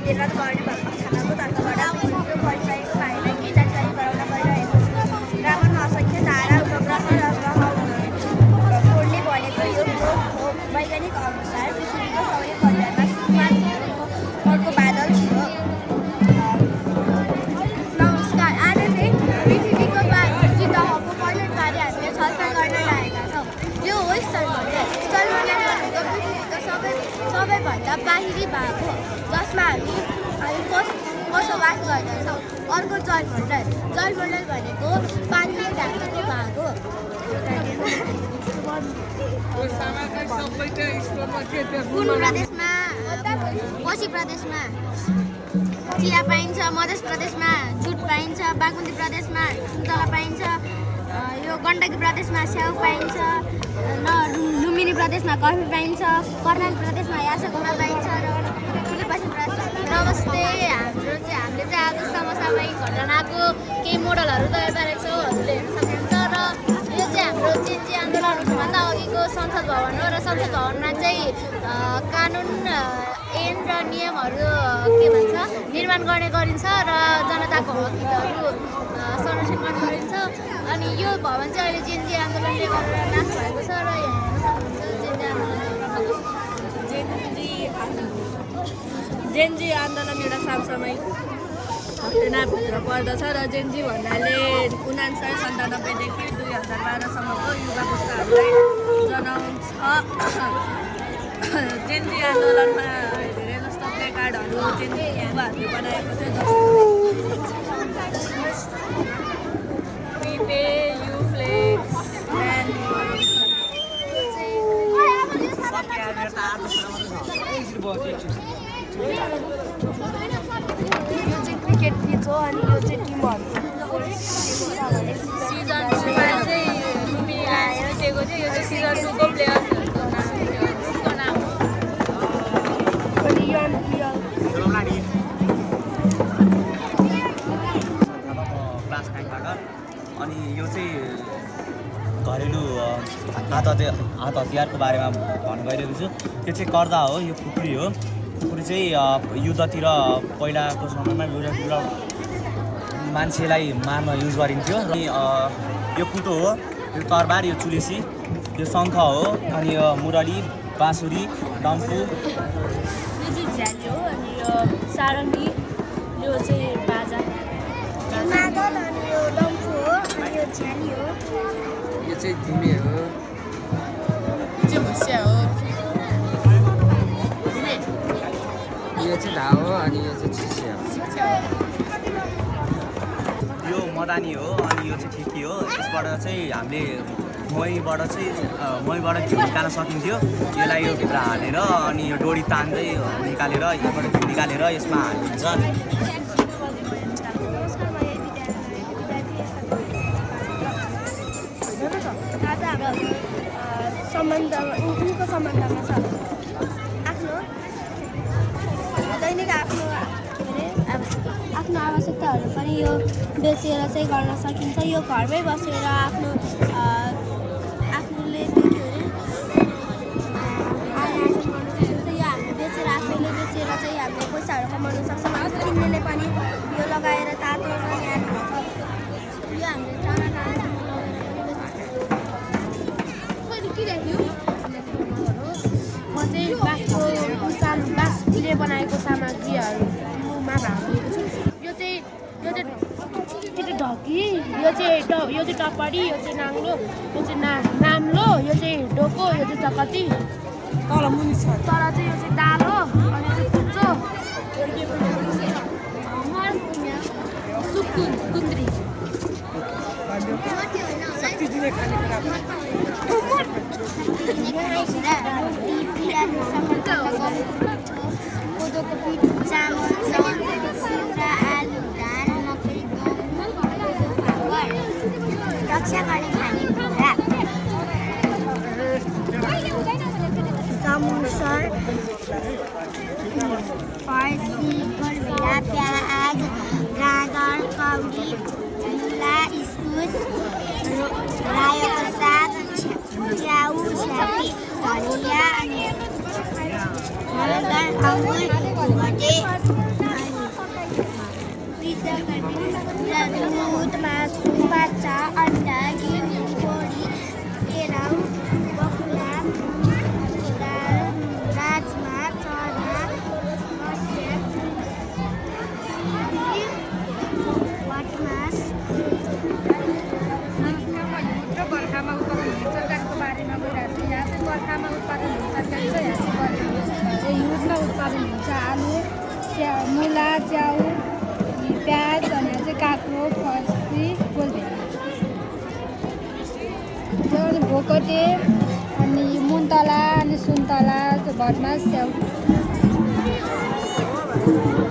निर्माण गर्ने भएको थानाको तर्फबाट उनको परिचयको बारेमा केही जानकारी गराउन गइरहेको छु। रावणमा असङ्ख्य तारा उपग्रह र ग्रहहरूले बनेको यो ग्रह हो। वैज्ञानिक अनुसार पृथ्वीको सौर्य परिवारमा सुकुमार अर्को बादल थियो। नमस्कार, आज चाहिँ पृथ्वीको सतहको वर्णनबारे हामीले छलफल गर्न लागेका छौँ। यो हो स्थलमण्डल। स्थलमण्डल भनेको पृथ्वीको सबैभन्दा बाहिरी भाग हो, जसमा हामी बसोबास गर्दछौँ। अर्को जलमण्डल। जलमण्डल भनेको पानीले ढाकेको भाग हो। कुन प्रदेशमा? कोशी प्रदेशमा चिया पाइन्छ, मध्य प्रदेशमा जुट पाइन्छ, बागमती प्रदेशमा सुन्तला पाइन्छ, यो गण्डकी प्रदेशमा स्याउ पाइन्छ, लुम्बिनी प्रदेशमा कफी पाइन्छ, कर्णाली प्रदेशमा यासकुमा पाइन्छ र पश्चिम प्रदेशमा। नमस्ते, हामीले चाहिँ आज समसामयिक घटनाको केही मोडलहरू तयार पारेको छौँ, हजुरले हेर्न सक्नुहुन्छ। र यो चाहिँ हाम्रो जेएनजी आन्दोलन हुनुभन्दा अघिको संसद भवन हो र संसद भवनमा चाहिँ कानुन ऐन र नियमहरू के भन्छ निर्माण गर्ने गरिन्छ र जनताको हक हितहरू संरक्षण गर्ने गरिन्छ। अनि यो भवन चाहिँ अहिले जेएनजी आन्दोलनले गरेर नाश भएको छ र यहाँ हेर्न सक्नुहुन्छ जेएनजी आन्दोलन एउटा समसामयिक घटनाभित्र पर्दछ र जेएनजी भन्नाले 1997देखि 2012सम्मको युवा पुस्ताहरूलाई जनाउँछ। जेएनजी आन्दोलनमा धेरै जस्तो प्लेकार्डहरू जेएनजी युवाहरूले बनाएको थियो, जस्तो We pay you flex and यो चाहिँ क्रिकेट पिच हो अनि यो चाहिँ टिमहरूको सिजन 2मा चाहिँ लुम्बिनीलाई जितेको थियो। यो चाहिँ सिजन 2को प्लेयर्सहरूको नाम हो। क्लास 9बाट। अनि यो चाहिँ घरेलु हात हतियारको बारेमा भन्न गइरहेको छु। त्यो चाहिँ कर्दा हो, यो खुकुरी हो। खुकुरी चाहिँ युद्धतिर पहिलाको समयमा मान्छेलाई मार्न युज गरिन्थ्यो। र यो कुटो हो, यो तरबार, यो चुलेसी, यो शङ्ख हो, अनि यो मुरली, बाँसुरी, डम्फु। यो चाहिँ झ्याली हो, अनि यो सारङ्गी, यो चाहिँ बाजा। मादल अनि यो डम्फु हो, अनि यो झ्याली हो। यो चाहिँ धिमे हो, यो चाहिँ भुसिया हो। यो चाहिँ ढाउ हो, अनि यो चाहिँ छिसिया हो। यो मदानी हो, अनि यो चाहिँ ठेकी हो। यसबाट चाहिँ हामीले महीबाट घिउ निकाल्न सकिन्थ्यो। यसलाई यो भित्र हालेर अनि यो डोरी तान्दै निकालेर यहाँबाट घिउ निकालेर यसमा हालिन्छ। आज हाम्रो सम्बन्धमा उनको सम्बन्धमा छ आफ्नो दैनिक आफ्नो आवश्यकताहरू पनि यो बेचेर चाहिँ गर्न सकिन्छ। यो घरमै बसेर आफूले त्यो के अरे आयोजन गर्न सकिन्छ। यो हामीले बेचेर आफैले बेचेर चाहिँ हामीले पैसाहरू कमाउन सक्छौँ। किन्नेले पनि यो लगाएर तातो र न्यानो हुन्छ। यो हामीले टाढा टाढासम्म लगेर म चाहिँ बाँसले बनाएको सामग्रीहरूमा भाग लिएको छु। यो चाहिँ ढकी, यो चाहिँ टपरी, यो चाहिँ नाङ्लो, यो चाहिँ नाम्लो, यो चाहिँ डोको, यो चाहिँ चकती। तल चाहिँ यो चाहिँ दाल हो, अनि यो चाहिँ कुच्चो, कुन्द्री। कोदोको पिठ, चामल, सिउरा, आलु, धान, मकै, गहुँ, रक्षा गर्ने खानेकुरा, चमुसर, फर्सी, गोलभेडा, प्याज, गाजर, कौडी, मुला, इस्कुस, रायोको साग, च्याउ, छ्यापी, धनिया, अनि अङ्गुर, भोटे, दुध मासु माछा अन्डा घिउ पोडी केराउ बकुला राजमा चना मस्या भटमास र बर्खामा उत्पादन हुने तरकारीको बारेमा गइरहेको छ। यहाँ चाहिँ बर्खामा उत्पादन हुने तरकारी चाहिँ यहाँ चाहिँ हिउँदमा उत्पादन हुन्छ। आलु मुला च्याउ अनि प्याज अनि यहाँ चाहिँ काँक्रो फर्सी गोलभेडा अनि भोकटे अनि मुन्तला अनि सुन्तला भटमास स्याउ